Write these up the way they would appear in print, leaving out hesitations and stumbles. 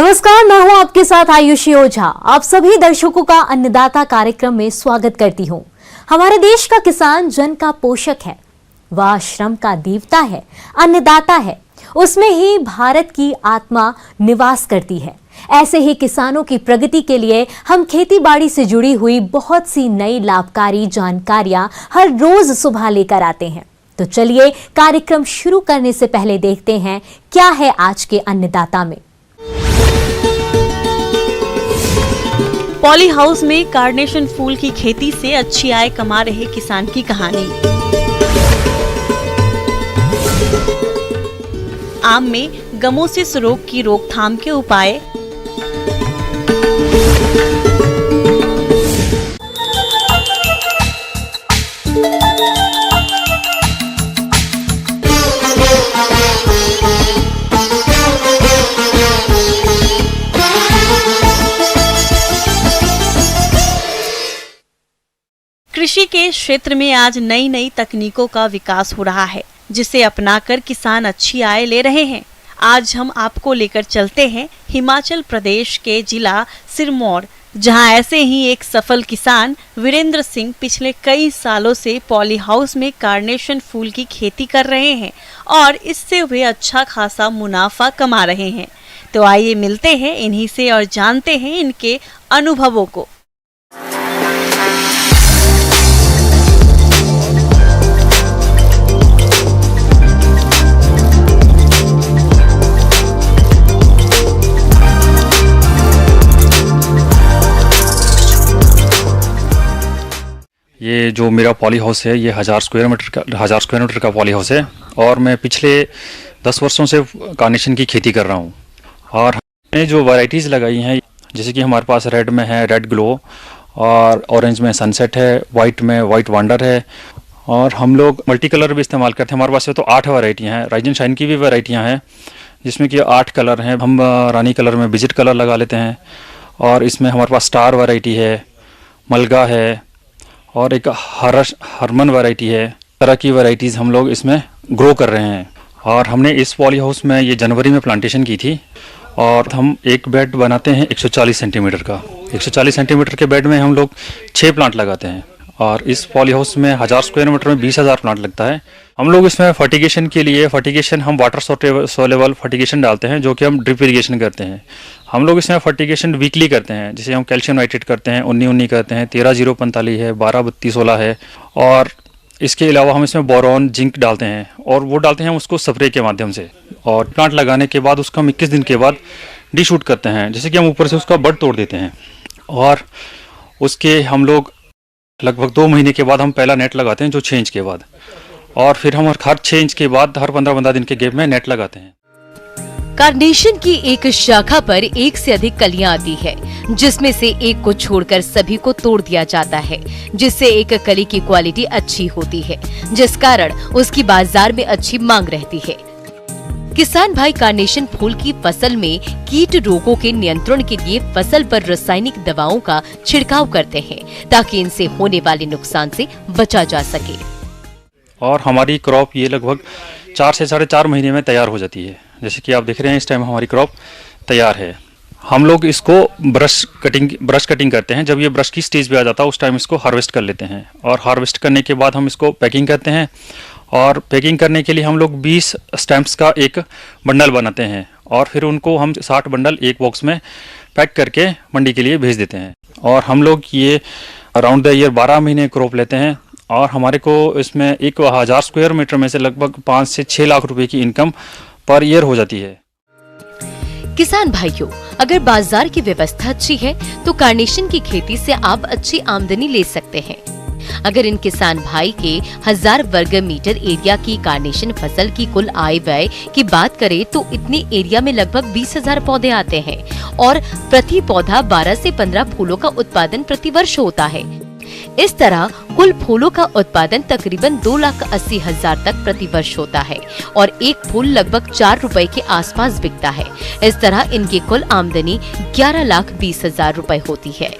नमस्कार, मैं हूं आपके साथ आयुषी ओझा। आप सभी दर्शकों का अन्नदाता कार्यक्रम में स्वागत करती हूं। हमारे देश का किसान जन का पोषक है, वह श्रम का देवता है, अन्नदाता है। उसमें ही भारत की आत्मा निवास करती है। ऐसे ही किसानों की प्रगति के लिए हम खेती बाड़ी से जुड़ी हुई बहुत सी नई लाभकारी जानकारियां हर रोज सुबह लेकर आते हैं। तो चलिए कार्यक्रम शुरू करने से पहले देखते हैं क्या है आज के अन्नदाता में। पॉली हाउस में कार्नेशन फूल की खेती से अच्छी आय कमा रहे किसान की कहानी। आम में गमोसिस रोग की रोकथाम के उपाय। कृषि के क्षेत्र में आज नई नई तकनीकों का विकास हो रहा है, जिसे अपनाकर किसान अच्छी आय ले रहे हैं। आज हम आपको लेकर चलते हैं हिमाचल प्रदेश के जिला सिरमौर, जहां ऐसे ही एक सफल किसान वीरेंद्र सिंह पिछले कई सालों से पॉली हाउस में कार्नेशन फूल की खेती कर रहे हैं और इससे वे अच्छा खासा मुनाफा कमा रहे हैं। तो आइए मिलते हैं इन्हीं से और जानते हैं इनके अनुभवों को। ये जो मेरा पॉली हाउस है ये 1000 स्क्वायर मीटर का पॉली हाउस है और मैं पिछले 10 वर्षों से कार्नेशन की खेती कर रहा हूँ। और हमने जो वैरायटीज़ लगाई हैं, जैसे कि हमारे पास रेड में है रेड ग्लो, और ऑरेंज में सनसेट है, वाइट में वाइट वंडर है, और हम लोग मल्टी कलर भी इस्तेमाल करते हैं। हमारे पास तो 8 वैरायटियाँ हैं। राइजन शाइन की भी वैरायटियाँ हैं जिसमें कि 8 कलर हैं। हम रानी कलर में विजिट कलर लगा लेते हैं, और इसमें हमारे पास स्टार वैरायटी है, मलगा है, और एक हरमन वैरायटी है। तरह की वैरायटीज़ हम लोग इसमें ग्रो कर रहे हैं। और हमने इस पॉली हाउस में ये जनवरी में प्लांटेशन की थी, और हम एक बेड बनाते हैं 140 सेंटीमीटर का। 140 सेंटीमीटर के बेड में हम लोग 6 प्लांट लगाते हैं, और इस पॉली हाउस में 1000 स्क्वायर मीटर में 20,000 प्लांट लगता है। हम लोग इसमें फर्टिगेशन के लिए हम वाटर सोलेबल फर्टिगेशन डालते हैं, जो कि हम ड्रिप इरीगेशन करते हैं। हम लोग इसमें फर्टिगेशन वीकली करते हैं, जिसे हम कैल्शियम नाइट्रेट करते हैं, 19-19 करते हैं, 13-0-45 है, 12-32-16 है। और इसके अलावा हम इसमें बोरॉन जिंक डालते हैं, और वो डालते हैं उसको स्प्रे के माध्यम से। और प्लांट लगाने के बाद उसका हम 21 दिन के बाद डीशूट करते हैं, जैसे कि हम ऊपर से उसका बड तोड़ देते हैं। और उसके हम लोग लगभग 2 महीने के बाद हम पहला नेट लगाते हैं, जो 6 इंच के बाद। और फिर हम हर 6 इंच के बाद हर 15-15 दिन के गैप में नेट लगाते हैं। कार्नेशन की एक शाखा पर एक से अधिक कलियां आती है, जिसमें से एक को छोड़कर सभी को तोड़ दिया जाता है, जिससे एक कली की क्वालिटी अच्छी होती है, जिस कारण उसकी बाजार में अच्छी मांग रहती है। किसान भाई कार्नेशन फूल की फसल में कीट रोगों के नियंत्रण के लिए फसल पर रासायनिक दवाओं का छिड़काव करते हैं, ताकि इनसे होने वाले नुकसान से बचा जा सके। और हमारी क्रॉप ये लगभग 4 से 4.5 महीने में तैयार हो जाती है। जैसे कि आप देख रहे हैं, इस टाइम हमारी क्रॉप तैयार है। हम लोग इसको ब्रश कटिंग करते हैं। जब ये ब्रश की स्टेज पे आ जाता है, उस टाइम इसको हार्वेस्ट कर लेते हैं, और हार्वेस्ट करने के बाद हम इसको पैकिंग करते हैं। और पैकिंग करने के लिए हम लोग 20 स्टैम्प्स का एक बंडल बनाते हैं, और फिर उनको हम 60 बंडल एक बॉक्स में पैक करके मंडी के लिए भेज देते हैं। और हम लोग ये अराउंड द ईयर 12 महीने क्रॉप लेते हैं, और हमारे को इसमें 1000 स्क्वायर मीटर में से लगभग 5 से 6 लाख रुपए की इनकम पर ईयर हो जाती है। किसान भाइयों, अगर बाजार की व्यवस्था अच्छी है तो कार्नेशन की खेती से आप अच्छी आमदनी ले सकते हैं। अगर इन किसान भाई के 1000 वर्ग मीटर एरिया की कार्नेशन फसल की कुल आय व्यय की बात करें तो इतने एरिया में लगभग 20,000 पौधे आते हैं, और प्रति पौधा 12 से 15 फूलों का उत्पादन प्रति वर्ष होता है। इस तरह कुल फूलों का उत्पादन तकरीबन 2,80,000 तक प्रति वर्ष होता है, और एक फूल लगभग 4 रुपए के आसपास बिकता है। इस तरह इनकी कुल आमदनी 11,20,000 रुपए होती है।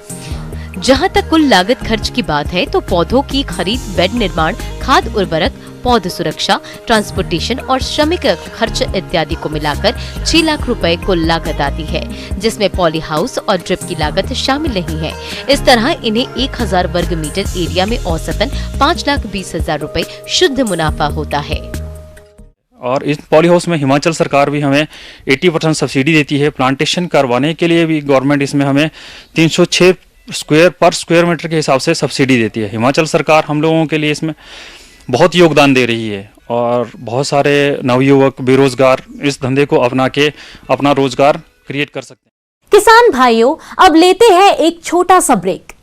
जहां तक कुल लागत खर्च की बात है तो पौधों की खरीद, बेड निर्माण, खाद, उर्वरक, पौध सुरक्षा, ट्रांसपोर्टेशन और श्रमिक खर्च इत्यादि को मिलाकर 6 लाख रुपए कुल लागत आती है, जिसमें पॉली हाउस और ड्रिप की लागत शामिल नहीं है। इस तरह इन्हें 1000 वर्ग मीटर एरिया में औसतन 5,20,000 रुपए शुद्ध मुनाफा होता है। और इस पॉली हाउस में हिमाचल सरकार भी हमें 80% सब्सिडी देती है। प्लांटेशन करवाने के लिए भी गवर्नमेंट इसमें हमें 306 पर स्क्वायर मीटर के हिसाब से सब्सिडी देती है। हिमाचल सरकार हम लोगों के लिए इसमें बहुत योगदान दे रही है और बहुत सारे नवयुवक बेरोजगार इस धंधे को अपना के अपना रोजगार क्रिएट कर सकते हैं। किसान भाइयों, अब लेते हैं एक छोटा सा ब्रेक।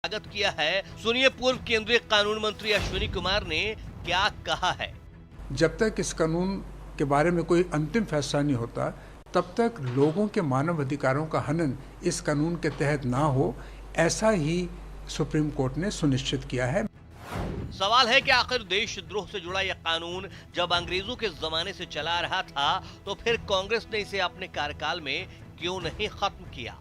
स्वागत किया है। सुनिए पूर्व केंद्रीय कानून मंत्री अश्विनी कुमार ने क्या कहा है। जब तक इस कानून के बारे में कोई अंतिम फैसला नहीं होता, तब तक लोगों के मानव अधिकारों का हनन इस कानून के तहत ना हो, ऐसा ही सुप्रीम कोर्ट ने सुनिश्चित किया है। सवाल है कि आखिर देशद्रोह से जुड़ा यह कानून जब अंग्रेजों के जमाने से चला रहा था, तो फिर कांग्रेस ने इसे अपने कार्यकाल में क्यों नहीं खत्म किया।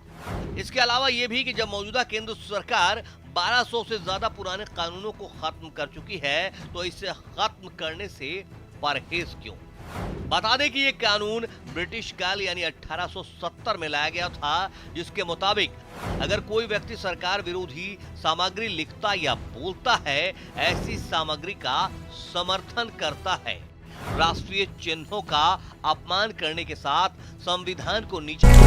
इसके अलावा ये भी कि जब मौजूदा केंद्र सरकार 1200 से ज्यादा पुराने कानूनों को खत्म कर चुकी है, तो इसे खत्म करने से परहेज क्यों। बता दें कि ये कानून ब्रिटिश काल यानी 1870 में लाया गया था, जिसके मुताबिक अगर कोई व्यक्ति सरकार विरोधी सामग्री लिखता या बोलता है, ऐसी सामग्री का समर्थन करता है, राष्ट्रीय चिन्हों का अपमान करने के साथ संविधान को नीचे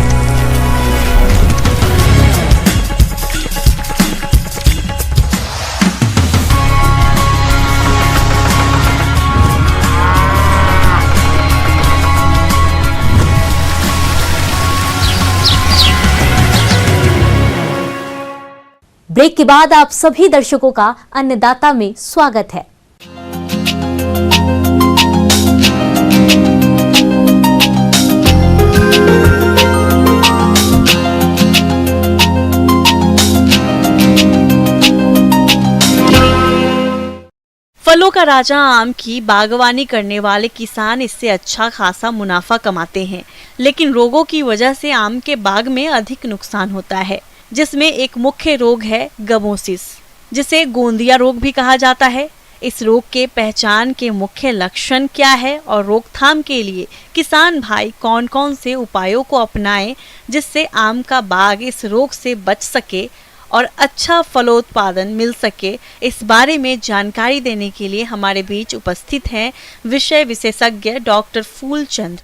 ब्रेक के बाद आप सभी दर्शकों का अन्नदाता में स्वागत है। फलों का राजा आम की बागवानी करने वाले किसान इससे अच्छा खासा मुनाफा कमाते हैं, लेकिन रोगों की वजह से आम के बाग में अधिक नुकसान होता है, जिसमें एक मुख्य रोग है गमोसिस, जिसे गोंदिया रोग भी कहा जाता है। इस रोग के पहचान के मुख्य लक्षण क्या है और रोकथाम के लिए किसान भाई कौन कौन से उपायों को अपनाएं, जिससे आम का बाग इस रोग से बच सके और अच्छा फलोत्पादन मिल सके, इस बारे में जानकारी देने के लिए हमारे बीच उपस्थित हैं विषय विशेषज्ञ डॉक्टर फूलचंद।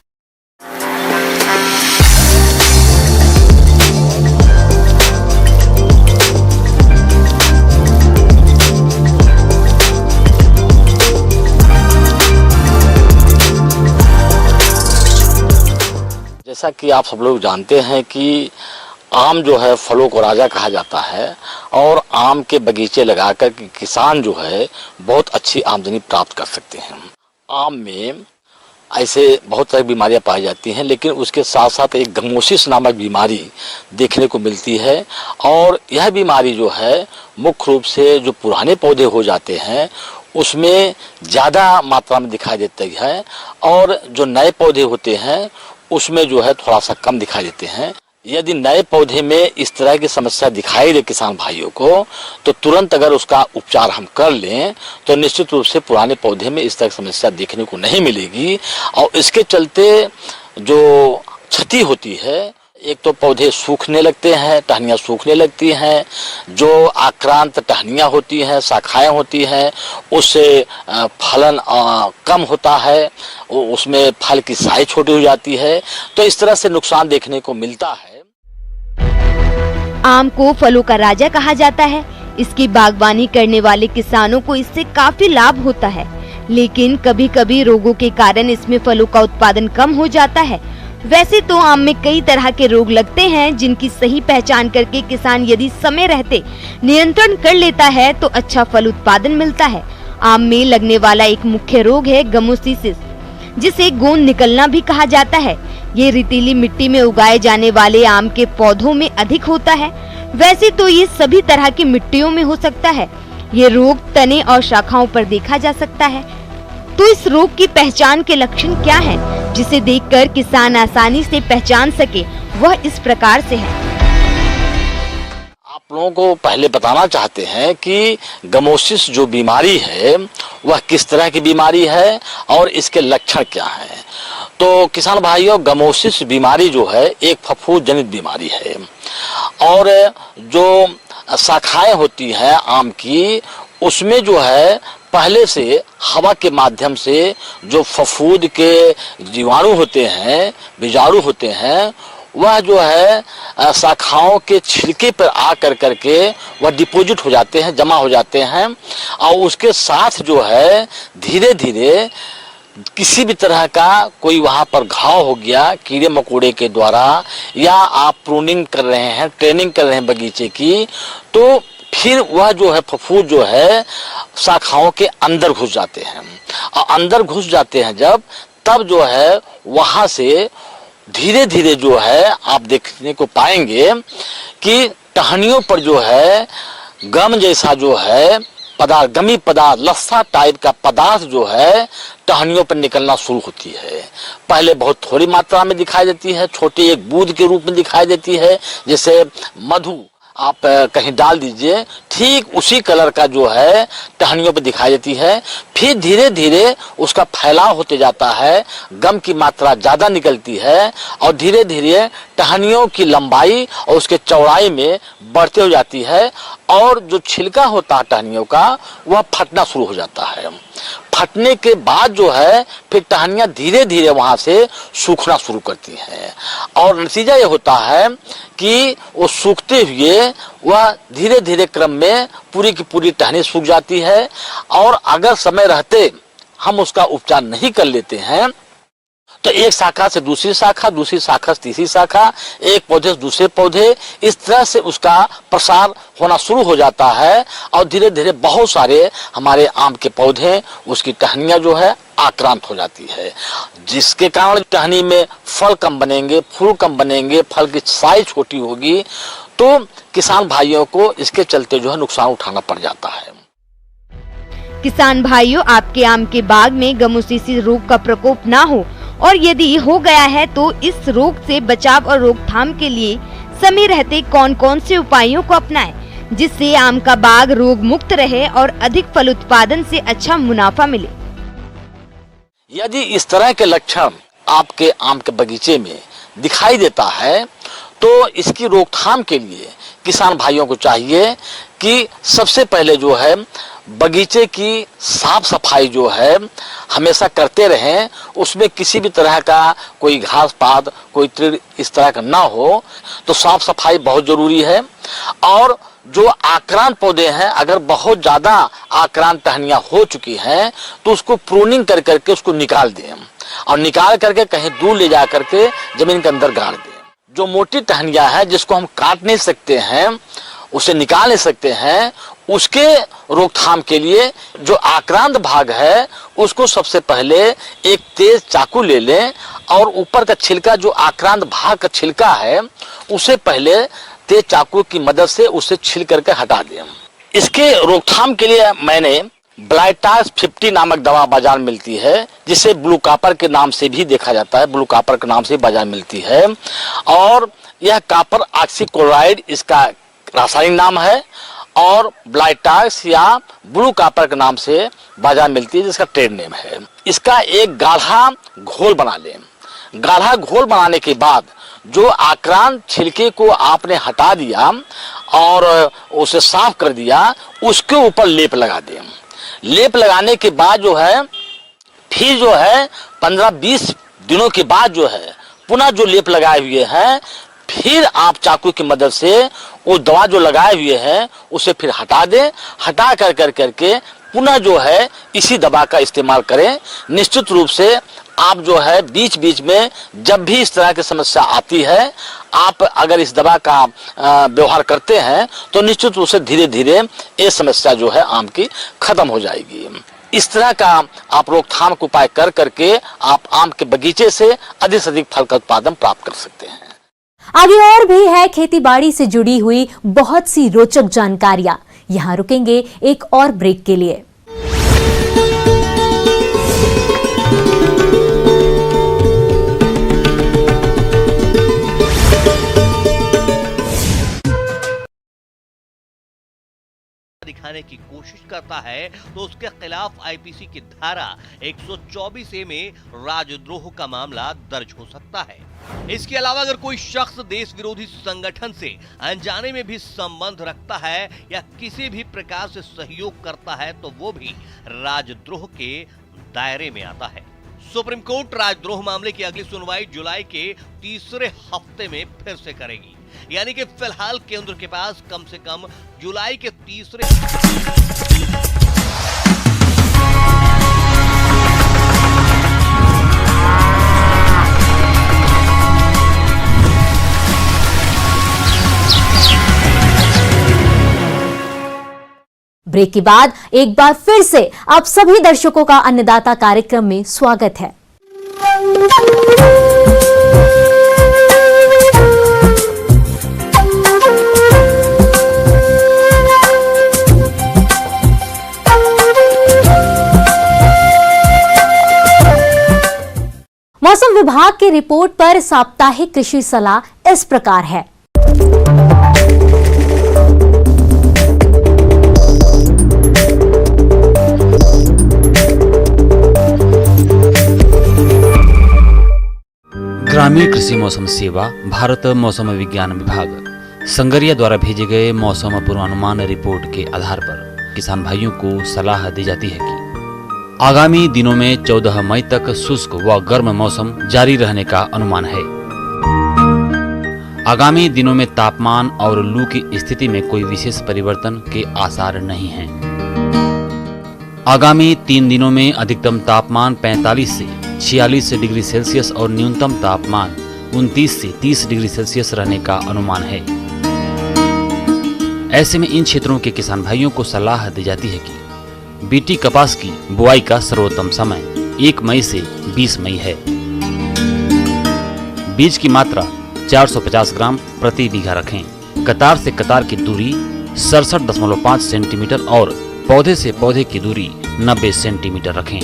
जैसा कि आप सब लोग जानते हैं कि आम जो है फलों को राजा कहा जाता है और आम के बगीचे लगाकर किसान जो है बहुत अच्छी आमदनी प्राप्त कर सकते हैं। आम में ऐसे बहुत सारी बीमारियां पाई जाती हैं, लेकिन उसके साथ साथ एक गमोसिस नामक बीमारी देखने को मिलती है और यह बीमारी जो है मुख्य रूप से जो पुराने पौधे हो जाते हैं उसमें ज़्यादा मात्रा में दिखाई देती है और जो नए पौधे होते हैं उसमें जो है थोड़ा सा कम दिखाई देते हैं। यदि नए पौधे में इस तरह की समस्या दिखाई दे किसान भाइयों को, तो तुरंत अगर उसका उपचार हम कर लें तो निश्चित रूप से पुराने पौधे में इस तरह की समस्या देखने को नहीं मिलेगी। और इसके चलते जो क्षति होती है, एक तो पौधे सूखने लगते हैं, टहनियाँ सूखने लगती हैं, जो आक्रांत टहनियाँ होती हैं, शाखाएं होती हैं, उससे फलन कम होता है, उसमें फल की साइज छोटी हो जाती है, तो इस तरह से नुकसान देखने को मिलता है। आम को फलों का राजा कहा जाता है। इसकी बागवानी करने वाले किसानों को इससे काफी लाभ होता है, लेकिन कभी कभी रोगों के कारण इसमें फलों का उत्पादन कम हो जाता है। वैसे तो आम में कई तरह के रोग लगते हैं, जिनकी सही पहचान करके किसान यदि समय रहते नियंत्रण कर लेता है तो अच्छा फल उत्पादन मिलता है। आम में लगने वाला एक मुख्य रोग है गमोसिस, जिसे गोंद निकलना भी कहा जाता है। ये रेतीली मिट्टी में उगाए जाने वाले आम के पौधों में अधिक होता है। वैसे तो ये सभी तरह की मिट्टियों में हो सकता है। ये रोग तने और शाखाओं पर देखा जा सकता है। तो इस रोग की पहचान के लक्षण क्या हैं? जिसे देखकर किसान आसानी से पहचान सके वह इस प्रकार से है। आप लोगों को पहले बताना चाहते हैं कि गमोसिस जो बीमारी है वह किस तरह की बीमारी है और इसके लक्षण क्या हैं। तो किसान भाइयों, गमोसिस बीमारी जो है एक फफूंद जनित बीमारी है और जो शाखाएं होती हैं आम की, उसमें जो है पहले से हवा के माध्यम से जो फफूंद के जीवाणु होते हैं, बीजाणु होते हैं, वह जो है शाखाओं के छिलके पर आकर करके वह डिपॉजिट हो जाते हैं, जमा हो जाते हैं और उसके साथ जो है धीरे धीरे किसी भी तरह का कोई वहां पर घाव हो गया कीड़े मकोड़े के द्वारा, या आप प्रूनिंग कर रहे हैं, ट्रेनिंग कर रहे हैं बगीचे की, तो फिर वह जो है फफूंद जो है शाखाओं के अंदर घुस जाते हैं और अंदर घुस जाते हैं जब, तब जो है वहां से धीरे धीरे जो है आप देखने को पाएंगे कि टहनियों पर जो है गम जैसा जो है पदार्थ, गमी पदार्थ, लस्सा टाइप का पदार्थ जो है टहनियों पर निकलना शुरू होती है। पहले बहुत थोड़ी मात्रा में दिखाई देती है, छोटी एक बूंद के रूप में दिखाई देती है, जैसे मधु आप कहीं डाल दीजिए, ठीक उसी कलर का जो है टहनियों पर दिखाई देती है। फिर धीरे धीरे उसका फैलाव होते जाता है, गम की मात्रा ज्यादा निकलती है और धीरे धीरे टहनियों की लंबाई और उसके चौड़ाई में बढ़ते हो जाती है और जो छिलका होता है टहनियों का वह फटना शुरू हो जाता है। फटने के बाद जो है फिर टहनियां धीरे धीरे वहां से सूखना शुरू करती हैं और नतीजा ये होता है कि वो सूखते हुए वह धीरे धीरे क्रम में पूरी की पूरी टहनी सूख जाती है और अगर समय रहते हम उसका उपचार नहीं कर लेते हैं तो एक शाखा से दूसरी शाखा, दूसरी शाखा से तीसरी शाखा, एक पौधे से दूसरे पौधे, इस तरह से उसका प्रसार होना शुरू हो जाता है और धीरे धीरे बहुत सारे हमारे आम के पौधे, उसकी टहनियां जो है आक्रांत हो जाती है, जिसके कारण टहनी में फल कम बनेंगे, फूल कम बनेंगे, फल की साइज छोटी होगी, तो किसान भाइयों को इसके चलते जो है नुकसान उठाना पड़ जाता है। किसान भाइयों, आपके आम के बाग में गमोसिस रोग का प्रकोप ना हो और यदि हो गया है तो इस रोग से बचाव और रोकथाम के लिए समय रहते कौन कौन से उपायों को अपनाएं जिससे आम का बाग रोग मुक्त रहे और अधिक फल उत्पादन से अच्छा मुनाफा मिले। यदि इस तरह के लक्षण आपके आम के बगीचे में दिखाई देता है तो इसकी रोकथाम के लिए किसान भाइयों को चाहिए कि सबसे पहले जो है बगीचे की साफ सफाई जो है हमेशा करते रहें, उसमें किसी भी तरह का कोई घास पात, कोई तीड़ इस तरह का ना हो, तो साफ सफाई बहुत जरूरी है। और जो आक्रांत पौधे हैं, अगर बहुत ज्यादा आक्रांत टहनियां हो चुकी हैं तो उसको प्रूनिंग कर करके उसको निकाल दें और निकाल करके कहीं दूर ले जा करके जमीन के अंदर गाड़ दें। जो मोटी टहनियां हैं जिसको हम काट नहीं सकते हैं, उसे निकाल नहीं सकते हैं, उसके रोकथाम के लिए जो आक्रांत भाग है उसको सबसे पहले एक तेज चाकू ले लें और ऊपर का छिलका, जो आक्रांत भाग का छिलका है, उसे पहले तेज चाकू की मदद से उसे छिल करके हटा दें। इसके रोकथाम के लिए मैंने ब्लाइटास 50 नामक दवा बाजार में मिलती है, जिसे ब्लू कॉपर के नाम से भी देखा जाता है, ब्लू कॉपर के नाम से बाजार मिलती है और यह कॉपर ऑक्सीक्लोराइड इसका रासायनिक नाम है और ब्लाइटास या ब्लू कॉपर के नाम से बाजार मिलती है, जिसका ट्रेड नेम है। इसका एक गाढ़ा घोल बना लें। गाढ़ा घोल बनाने के बाद जो आक्रांत छिलके को आपने हटा दिया और उसे साफ कर दिया, उसके ऊपर लेप लगा दें। लेप लगाने के बाद जो है फिर जो है 15-20 दिनों के बाद जो है पुनः जो लेप लगाए हुए हैं, फिर आप चाकू की मदद से वो दवा जो लगाए हुए हैं उसे फिर हटा दें। हटा कर करके पुनः जो है इसी दवा का इस्तेमाल करें। निश्चित रूप से आप जो है बीच बीच में जब भी इस तरह की समस्या आती है, आप अगर इस दवा का व्यवहार करते हैं तो निश्चित रूप से धीरे धीरे ये समस्या जो है आम की खत्म हो जाएगी। इस तरह का आप रोकथाम का उपाय कर करके आप आम के बगीचे से अधिक से अधिक फल का उत्पादन प्राप्त कर सकते हैं। आगे और भी है खेतीबाड़ी से जुड़ी हुई बहुत सी रोचक जानकारियां। यहां रुकेंगे एक और ब्रेक के लिए। दिखाने की कोशिश करता है तो उसके खिलाफ आईपीसी की धारा 124A में राजद्रोह का मामला दर्ज हो सकता है। इसके अलावा अगर कोई शख्स देश विरोधी संगठन से अनजाने में भी संबंध रखता है या किसी भी प्रकार से सहयोग करता है तो वो भी राजद्रोह के दायरे में आता है। सुप्रीम कोर्ट राजद्रोह मामले की अगली सुनवाई जुलाई के तीसरे हफ्ते में फिर से करेगी, यानी कि फिलहाल केंद्र के पास कम से कम जुलाई के तीसरे ब्रेक के बाद एक बार फिर से आप सभी दर्शकों का अन्नदाता कार्यक्रम में स्वागत है। मौसम विभाग की रिपोर्ट पर साप्ताहिक कृषि सलाह इस प्रकार है। ग्रामीण कृषि मौसम सेवा, भारत मौसम विज्ञान विभाग संगरिया द्वारा भेजे गए मौसम पूर्वानुमान रिपोर्ट के आधार पर किसान भाइयों को सलाह दी जाती है कि आगामी दिनों में 14 मई तक शुष्क व गर्म मौसम जारी रहने का अनुमान है। आगामी दिनों में तापमान और लू की स्थिति में कोई विशेष परिवर्तन के आसार नहीं हैं। आगामी 3 दिनों में अधिकतम तापमान 45 से 46 डिग्री सेल्सियस और न्यूनतम तापमान 29 से 30 डिग्री सेल्सियस रहने का अनुमान है। ऐसे में इन क्षेत्रों के किसान भाइयों को सलाह दी जाती है कि बीटी कपास की बुआई का सर्वोत्तम समय 1 मई से 20 मई है। बीज की मात्रा 450 ग्राम प्रति बीघा रखें। कतार से कतार की दूरी 67.5 सेंटीमीटर और पौधे से पौधे की दूरी 90 सेंटीमीटर रखें।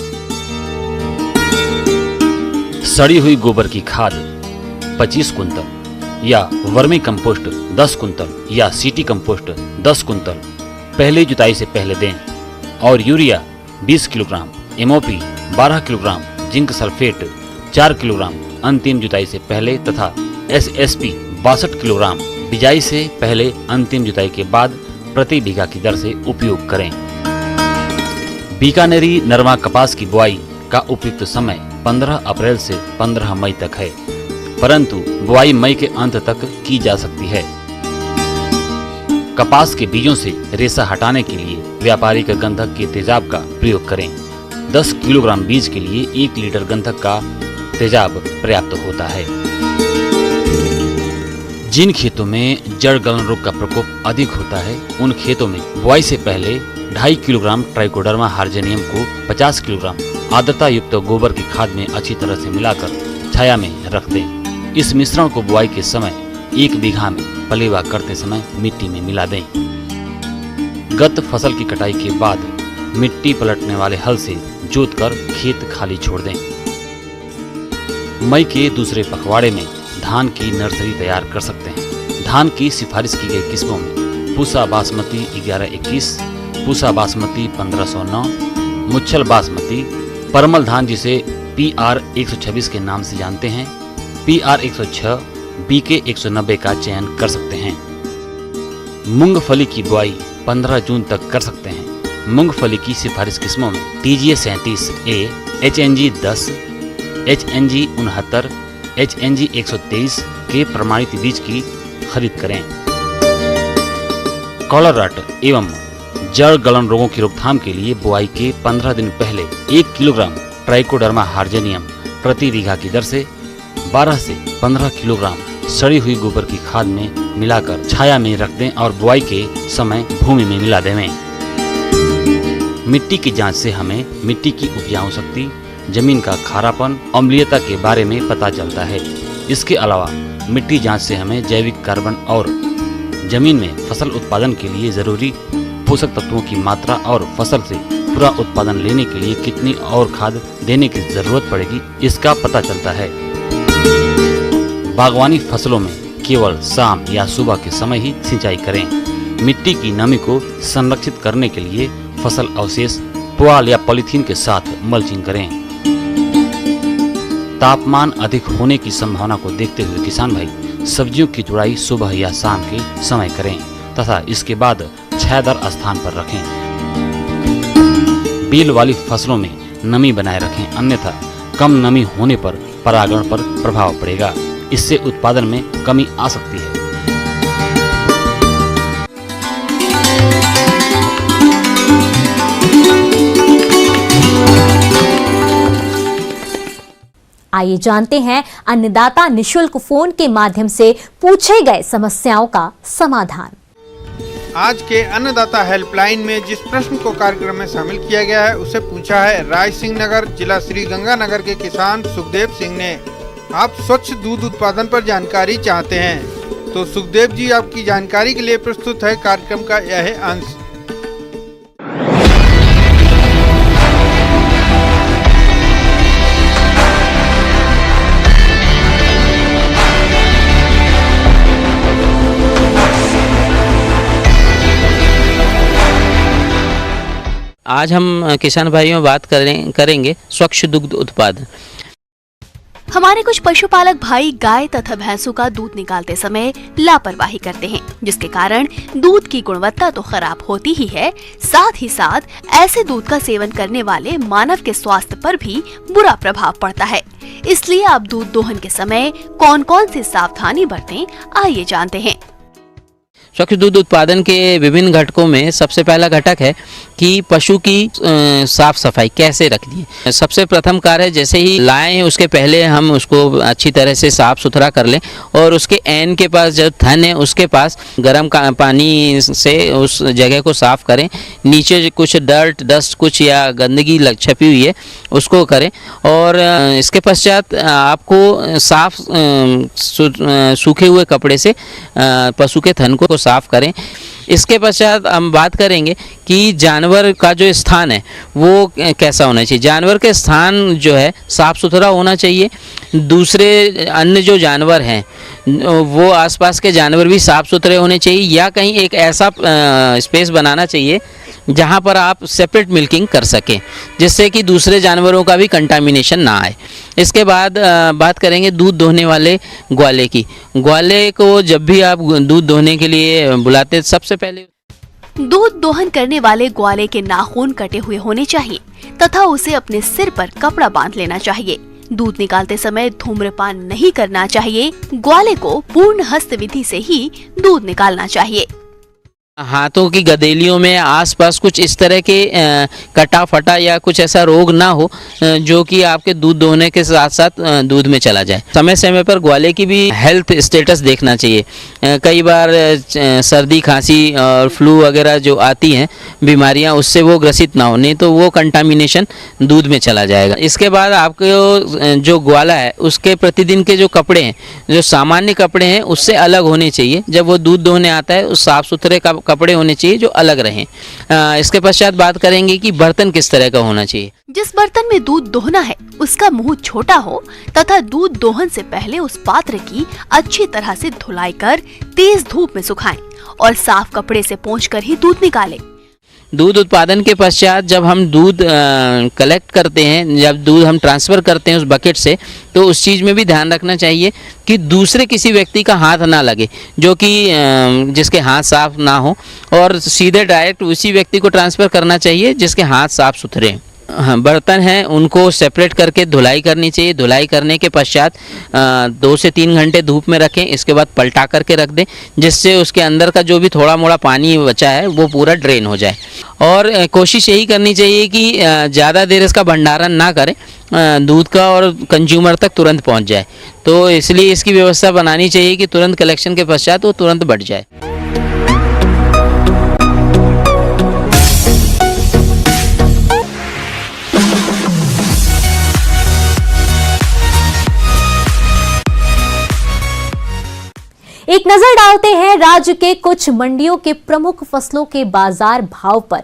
सड़ी हुई गोबर की खाद 25 कुंतल या वर्मी कंपोस्ट 10 कुंतल या सीटी कंपोस्ट 10 कुंतल पहले जुताई से पहले दें और urea 20 kilogram, MOP 12 kilogram, zinc sulphate 4 kilogram अंतिम जुताई से पहले तथा एसएसपी 62 किलोग्राम बिजाई से पहले अंतिम जुताई के बाद प्रति बीघा की दर से उपयोग करें। बीकानेरी नरमा कपास की बुआई का उपयुक्त समय 15 अप्रैल से 15 मई तक है, परंतु बुआई मई के अंत तक की जा सकती है। कपास के बीजों से रेशा हटाने के लिए व्यापारिक गंधक के तेजाब का प्रयोग करें। 10 किलोग्राम बीज के लिए 1 लीटर गंधक का तेजाब पर्याप्त होता है। जिन खेतों में जड़ गलन रोग का प्रकोप अधिक होता है उन खेतों में बुआई से पहले 2.5 किलोग्राम ट्राइकोडर्मा हार्जेनियम को 50 किलोग्राम आर्द्रता युक्त गोबर की खाद में अच्छी तरह से मिलाकर छाया में रख दें। इस मिश्रण को बुआई के समय 1 बीघा में पलेवा करते समय मिट्टी में मिला दें। गत फसल की कटाई के बाद मिट्टी पलटने वाले हल से जोतकर खेत खाली छोड़ दें। मई के दूसरे पखवाड़े में धान की नर्सरी तैयार कर सकते हैं। धान की सिफारिश की गई किस्मों में पूसा बासमती 1121, पूसा बासमती 1509, मुच्छल बासमती, परमल धान जिसे PR 126 के नाम से जानते हैं, PR 106, BK 190 का चयन कर सकते हैं। मूंगफली की बुआई 15 जून तक कर सकते हैं। मूंगफली की सिफारिश किस्मों में TGA 37A, HNG 10, HNG 69, HNG 123 के प्रमाणित बीज की खरीद करें। कॉलर रट एवं जड़ गलन रोगों की रोकथाम के लिए बुआई के 15 दिन पहले 1 किलोग्राम ट्राइकोडर्मा हार्जेनियम प्रति बीघा की दर से 12 से 15 किलोग्राम सड़ी हुई गोबर की खाद में मिलाकर छाया में रख दें और बुआई के समय भूमि में मिला दें। मिट्टी की जांच से हमें मिट्टी की उपजाऊ शक्ति, जमीन का खारापन, अम्लीयता के बारे में पता चलता है। इसके अलावा मिट्टी जांच से हमें जैविक कार्बन और जमीन में फसल उत्पादन के लिए जरूरी पोषक तत्वों की मात्रा और फसल से पूरा उत्पादन लेने के लिए कितनी और खाद देने की जरूरत पड़ेगी इसका पता चलता है। बागवानी फसलों में केवल शाम या सुबह के समय ही सिंचाई करें। मिट्टी की नमी को संरक्षित करने के लिए फसल अवशेष पुआल या पॉलीथीन के साथ मल्चिंग करें। तापमान अधिक होने की संभावना को देखते हुए किसान भाई सब्जियों की तुड़ाई सुबह या शाम के समय करें तथा इसके बाद छायादार स्थान पर रखें। बेल वाली फसलों में नमी बनाए रखें, अन्यथा कम नमी होने पर परागण पर प्रभाव पड़ेगा। इससे उत्पादन में कमी आ सकती है। आइए जानते हैं अन्नदाता निशुल्क फोन के माध्यम से पूछे गए समस्याओं का समाधान। आज के अन्नदाता हेल्पलाइन में जिस प्रश्न को कार्यक्रम में शामिल किया गया है उसे पूछा है राय सिंह नगर जिला श्री गंगानगर के किसान सुखदेव सिंह ने। आप स्वच्छ दूध उत्पादन पर जानकारी चाहते हैं तो सुखदेव जी आपकी जानकारी के लिए प्रस्तुत है कार्यक्रम का यह अंश। आज हम किसान भाइयों बात करेंगे स्वच्छ दुग्ध उत्पादन। हमारे कुछ पशुपालक भाई गाय तथा भैंसों का दूध निकालते समय लापरवाही करते हैं, जिसके कारण दूध की गुणवत्ता तो खराब होती ही है, साथ ही साथ ऐसे दूध का सेवन करने वाले मानव के स्वास्थ्य पर भी बुरा प्रभाव पड़ता है। इसलिए आप दूध दोहन के समय कौन कौन सी सावधानी बरतें, आइए जानते हैं। स्वच्छ दूध उत्पादन के विभिन्न घटकों में सबसे पहला घटक है कि पशु की साफ सफाई कैसे रखनी है। सबसे प्रथम कार्य है जैसे ही लाएं उसके पहले हम उसको अच्छी तरह से साफ सुथरा कर लें और उसके एन के पास जो थन है उसके पास गर्म पानी से उस जगह को साफ करें। नीचे कुछ डस्ट कुछ या गंदगी छपी हुई है उसको करें और इसके पश्चात आपको साफ सूखे हुए कपड़े से पशु के थन को साफ करें। इसके पश्चात हम बात करेंगे कि जानवर का जो स्थान है वो कैसा होना चाहिए। जानवर के स्थान जो है साफ सुथरा होना चाहिए। दूसरे अन्य जो जानवर हैं वो आसपास के जानवर भी साफ सुथरे होने चाहिए या कहीं एक ऐसा स्पेस बनाना चाहिए जहां पर आप सेपरेट मिल्किंग कर सकें, जिससे कि दूसरे जानवरों का भी कंटामिनेशन ना आए। इसके बाद बात करेंगे दूध दोहने वाले ग्वाले की। ग्वाले को जब भी आप दूध दोहने के लिए बुलाते हैं सबसे पहले दूध दोहन करने वाले ग्वाले के नाखून कटे हुए होने चाहिए तथा उसे अपने सिर पर कपड़ा बांध लेना चाहिए। दूध निकालते समय धूम्रपान नहीं करना चाहिए। ग्वाले को पूर्ण हस्त विधि से ही दूध निकालना चाहिए। हाथों की गदेलियों में आसपास कुछ इस तरह के कटा फटा या कुछ ऐसा रोग ना हो जो कि आपके दूध दोहने के साथ साथ दूध में चला जाए। समय समय पर ग्वाले की भी हेल्थ स्टेटस देखना चाहिए। कई बार सर्दी खांसी और फ्लू वगैरह जो आती हैं बीमारियां उससे वो ग्रसित ना हो, नहीं तो वो कंटामिनेशन दूध में चला जाएगा। इसके बाद आपको जो ग्वाला है उसके प्रतिदिन के जो कपड़े हैं, जो सामान्य कपड़े हैं उससे अलग होने चाहिए। जब वो दूध दोहने आता है उस साफ सुथरे कपड़े होने चाहिए जो अलग रहें। इसके पश्चात बात करेंगे कि बर्तन किस तरह का होना चाहिए। जिस बर्तन में दूध दोहना है उसका मुंह छोटा हो तथा दूध दोहन से पहले उस पात्र की अच्छी तरह से धुलाई कर तेज धूप में सुखाएं और साफ कपड़े से पोंछकर ही दूध निकालें। दूध उत्पादन के पश्चात जब हम दूध कलेक्ट करते हैं, जब दूध हम ट्रांसफ़र करते हैं उस बकेट से, तो उस चीज़ में भी ध्यान रखना चाहिए कि दूसरे किसी व्यक्ति का हाथ ना लगे जो कि जिसके हाथ साफ ना हो और सीधे डायरेक्ट उसी व्यक्ति को ट्रांसफ़र करना चाहिए जिसके हाथ साफ सुथरे हैं। हाँ, बर्तन हैं उनको सेपरेट करके धुलाई करनी चाहिए। धुलाई करने के पश्चात 2 से 3 घंटे धूप में रखें। इसके बाद पलटा करके रख दें जिससे उसके अंदर का जो भी थोड़ा मोड़ा पानी बचा है वो पूरा ड्रेन हो जाए। और कोशिश यही करनी चाहिए कि ज़्यादा देर इसका भंडारण ना करें, दूध का और कंज्यूमर तक तुरंत पहुंच जाए। तो इसलिए इसकी व्यवस्था बनानी चाहिए कि तुरंत कलेक्शन के पश्चात वो तुरंत बढ़ जाए। एक नजर डालते हैं राज्य के कुछ मंडियों के प्रमुख फसलों के बाजार भाव पर।